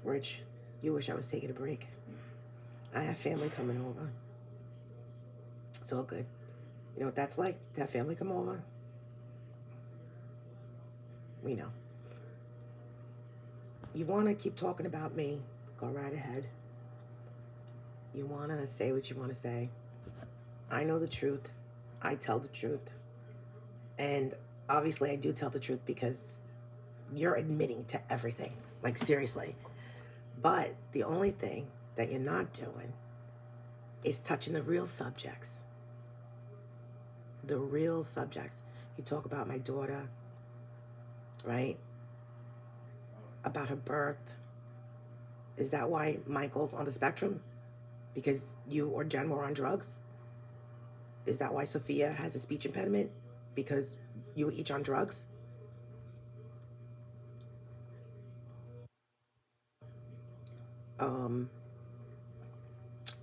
Rich, you wish I was taking a break. I have family coming over. It's all good. You know what that's like? To have family come over? We know. You want to keep talking about me? Go right ahead. You want to say what you want to say. I know the truth. I tell the truth. And obviously, I do tell the truth because you're admitting to everything. Like, seriously. But the only thing that you're not doing is touching the real subjects. The real subjects. You talk about my daughter, right? About her birth. Is that why Michael's on the spectrum? Because you or Jen were on drugs? Is that why Sophia has a speech impediment? Because you were each on drugs? Um,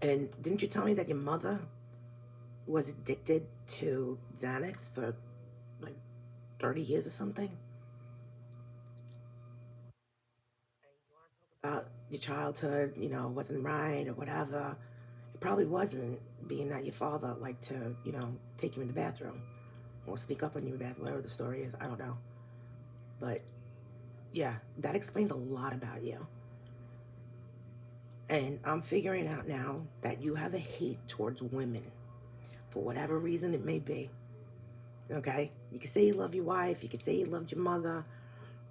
and didn't you tell me that your mother was addicted to Xanax for like 30 years or something? About your childhood, wasn't right or whatever. It probably wasn't, being that your father liked to, take you in the bathroom or sneak up on you in the bathroom, whatever the story is. I don't know. But yeah, that explains a lot about you. And I'm figuring out now that you have a hate towards women for whatever reason it may be. Okay? You can say you love your wife, you can say you loved your mother,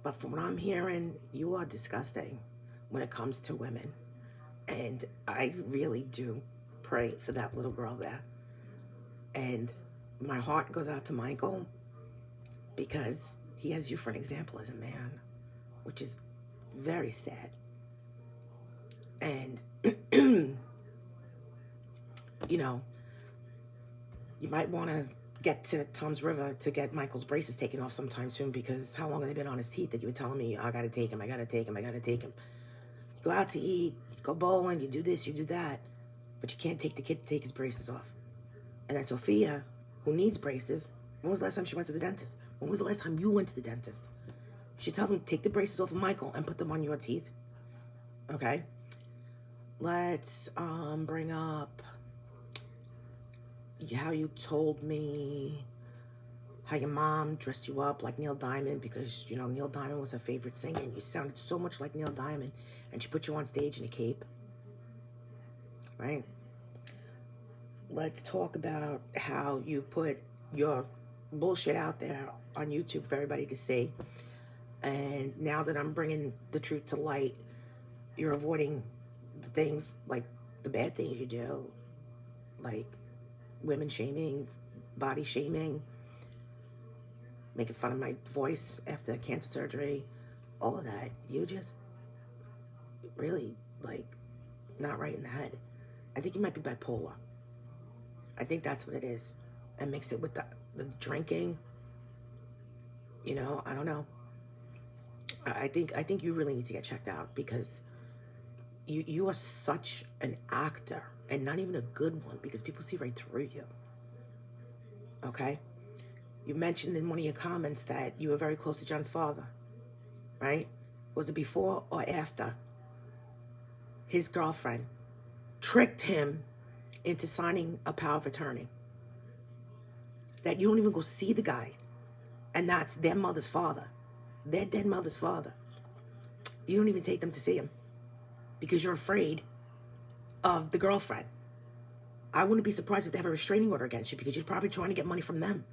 but from what I'm hearing, you are disgusting when it comes to women. And I really do pray for that little girl there. And my heart goes out to Michael because he has you for an example as a man, which is very sad. And, you know, you might want to get to Tom's River to get Michael's braces taken off sometime soon, because how long have they been on his teeth that you were telling me, I got to take him, I got to take him, I got to take him. You go out to eat, you go bowling, you do this, you do that, but you can't take the kid to take his braces off. And then Sophia, who needs braces, when was the last time she went to the dentist? When was the last time you went to the dentist? You should tell them, take the braces off of Michael and put them on your teeth. Okay? Let's bring up how you told me how your mom dressed you up like Neil Diamond because, Neil Diamond was her favorite singer, and you sounded so much like Neil Diamond, and she put you on stage in a cape, right? Let's talk about how you put your bullshit out there on YouTube for everybody to see. And now that I'm bringing the truth to light, you're avoiding the things, like the bad things you do, like women shaming, body shaming, making fun of my voice after cancer surgery, all of that. You just really, like, not right in the head. I think you might be bipolar. I think that's what it is. And mix it with the drinking. I don't know. I think you really need to get checked out, because you are such an actor, and not even a good one, because people see right through you. Okay? You mentioned in one of your comments that you were very close to John's father, right? Was it before or after his girlfriend tricked him into signing a power of attorney? That you don't even go see the guy, and that's their mother's father, their dead mother's father. You don't even take them to see him because you're afraid of the girlfriend. I wouldn't be surprised if they have a restraining order against you, because you're probably trying to get money from them.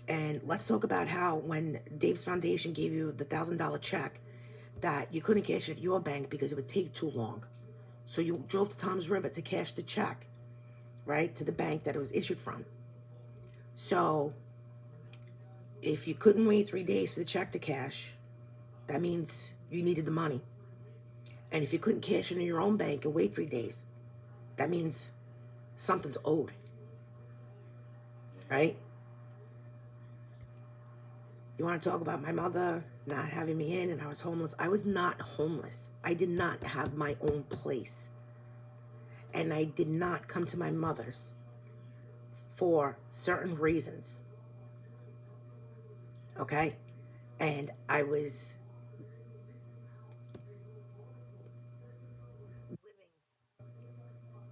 And let's talk about how when Dave's Foundation gave you the $1,000 check, that you couldn't cash it at your bank because it would take too long. So you drove to Tom's River to cash the check, right, to the bank that it was issued from. So if you couldn't wait 3 days for the check to cash, that means you needed the money. And if you couldn't cash it in your own bank and wait 3 days, that means something's owed, right? You want to talk about my mother not having me in and I was homeless? I was not homeless. I did not have my own place. And I did not come to my mother's for certain reasons. Okay? And I was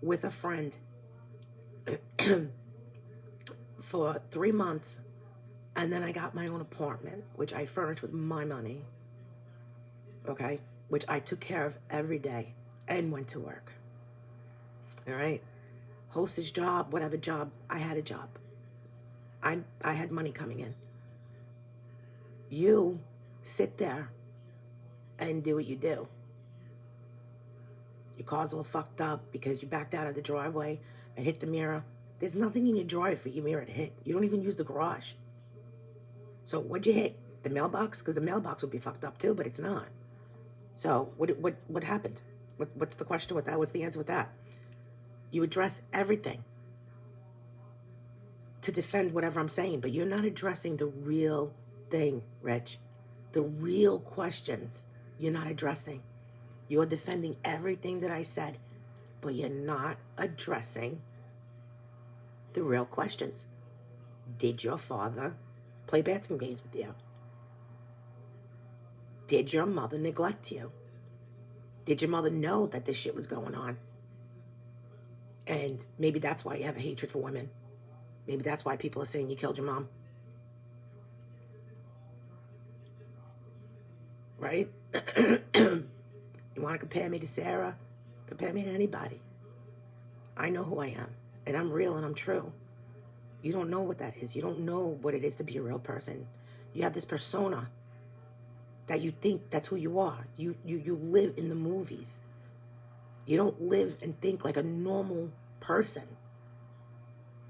with a friend for 3 months, and then I got my own apartment, which I furnished with my money, okay, which I took care of every day and went to work. All right, hostess job, whatever job, I had a job. I had money coming in. You sit there and do what you do. Your car's all fucked up because you backed out of the driveway and hit the mirror. There's nothing in your driveway for your mirror to hit. You don't even use the garage. So what'd you hit? The mailbox? Because the mailbox would be fucked up too, but it's not. So what happened? What's the question with that? What's the answer with that? You address everything to defend whatever I'm saying, but you're not addressing the real thing, Rich. The real questions you're not addressing. You're defending everything that I said, but you're not addressing the real questions. Did your father play bathroom games with you? Did your mother neglect you? Did your mother know that this shit was going on? And maybe that's why you have a hatred for women. Maybe that's why people are saying you killed your mom. Right? You want to compare me to Sarah? Compare me to anybody. I know who I am, and I'm real and I'm true. You don't know what that is. You don't know what it is to be a real person. You have this persona that you think that's who you are. You live in the movies. You don't live and think like a normal person.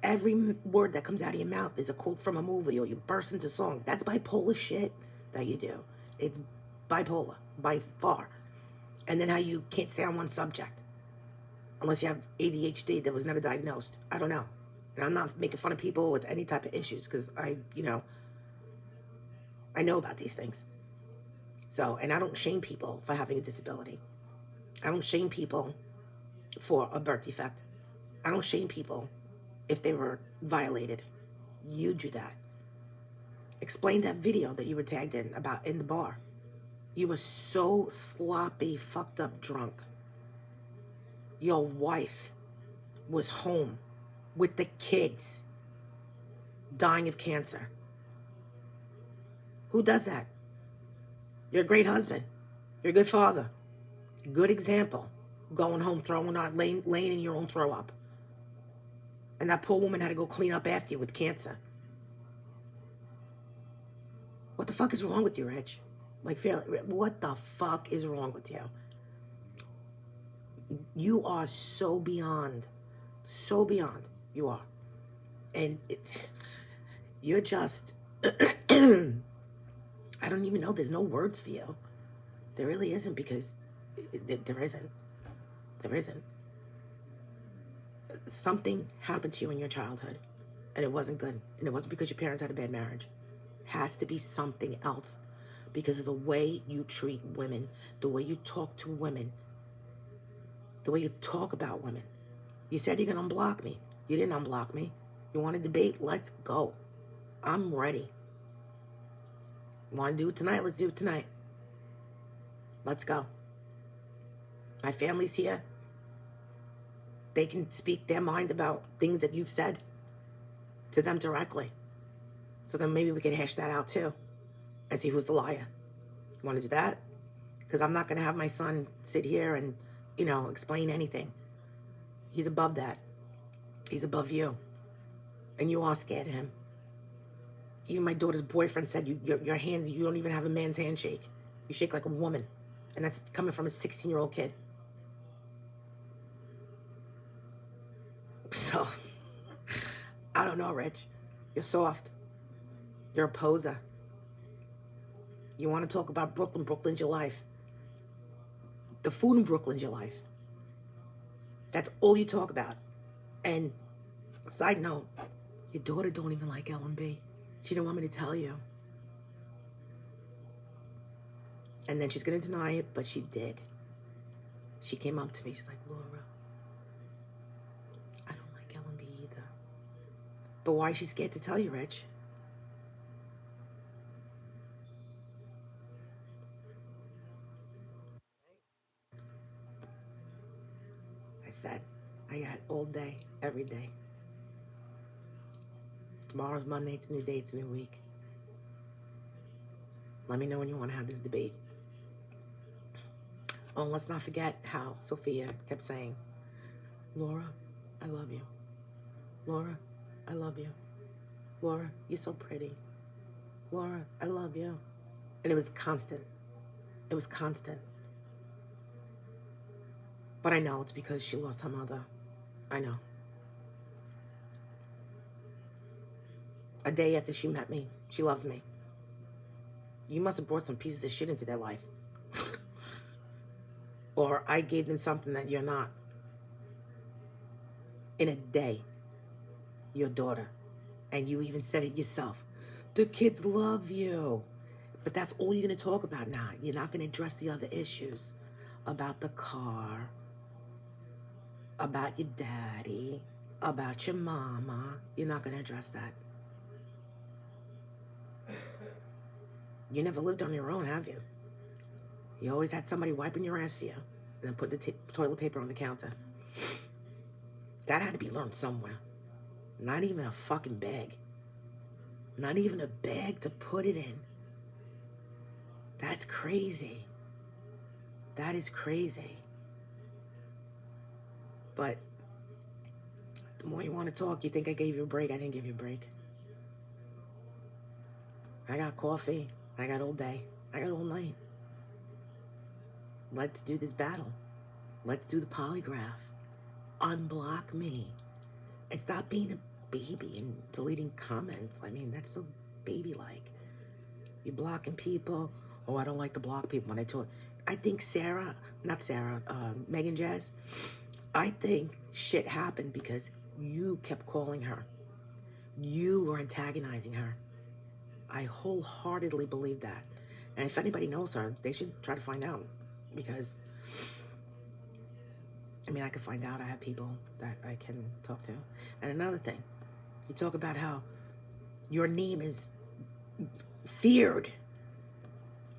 Every word that comes out of your mouth is a quote from a movie, or you burst into song. That's bipolar shit that you do. It's bipolar by far. And then how you can't stay on one subject unless you have ADHD that was never diagnosed. I don't know. And I'm not making fun of people with any type of issues because I know about these things. So, and I don't shame people for having a disability. I don't shame people for a birth defect. I don't shame people if they were violated. You do that. Explain that video that you were tagged in about in the bar. You were so sloppy, fucked up drunk. Your wife was home with the kids dying of cancer. Who does that? You're a great husband. You're a good father. Good example. Going home, throwing out, laying in your own throw up. And that poor woman had to go clean up after you with cancer. What the fuck is wrong with you, Rich? Like, what the fuck is wrong with you? You are so beyond. So beyond. You are. And you're just... I don't even know. There's no words for you. There really isn't, because there isn't. There isn't. Something happened to you in your childhood, and it wasn't good. And it wasn't because your parents had a bad marriage. It has to be something else, because of the way you treat women, the way you talk to women, the way you talk about women. You said you're going to unblock me. You didn't unblock me. You want to debate? Let's go. I'm ready. You want to do it tonight? Let's do it tonight. Let's go. My family's here. They can speak their mind about things that you've said to them directly. So then maybe we can hash that out too and see who's the liar. You want to do that? Because I'm not going to have my son sit here and, explain anything. He's above that. He's above you. And you are scared of him. Even my daughter's boyfriend said your hands, you don't even have a man's handshake. You shake like a woman. And that's coming from a 16-year-old kid. So, I don't know, Rich. You're soft. You're a poser. You want to talk about Brooklyn. Brooklyn's your life. The food in Brooklyn's your life. That's all you talk about. And side note, your daughter don't even like L&B. She didn't want me to tell you. And then she's going to deny it, but she did. She came up to me. She's like, Laura, I don't like L&B either. But why is she scared to tell you, Rich? I said, I got all day, every day. Tomorrow's Monday. It's a new day. It's a new week. Let me know when you want to have this debate. Oh, and let's not forget how Sophia kept saying, Laura, I love you. Laura, I love you. Laura, you're so pretty. Laura, I love you. And it was constant. It was constant. But I know it's because she lost her mother. I know. A day after she met me, she loves me. You must have brought some pieces of shit into their life. Or I gave them something that you're not. In a day, your daughter. And you even said it yourself. The kids love you. But that's all you're going to talk about now. You're not going to address the other issues. About the car. About your daddy. About your mama. You're not going to address that. You never lived on your own, have you? You always had somebody wiping your ass for you. And then put the toilet paper on the counter. That had to be learned somewhere. Not even a fucking bag. Not even a bag to put it in. That's crazy. That is crazy. But the more you want to talk, you think I gave you a break. I didn't give you a break. I got coffee. I got all day. I got all night. Let's do this battle. Let's do the polygraph. Unblock me. And stop being a baby and deleting comments. I mean, that's so baby-like. You're blocking people. Oh, I don't like to block people when I talk. I think Megan Jazz, I think shit happened because you kept calling her. You were antagonizing her. I wholeheartedly believe that. And if anybody knows her, they should try to find out. Because, I mean, I can find out. I have people that I can talk to. And another thing, you talk about how your name is feared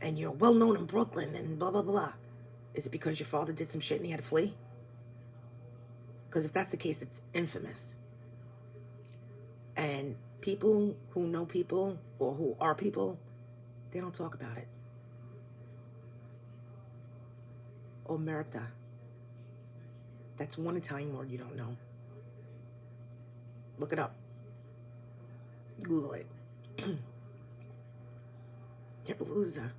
and you're well known in Brooklyn and blah, blah, blah. Is it because your father did some shit and he had to flee? Because if that's the case, it's infamous. And people who know people or who are people, they don't talk about it. Omerta. That's one Italian word you don't know. Look it up. Google it. You're a loser.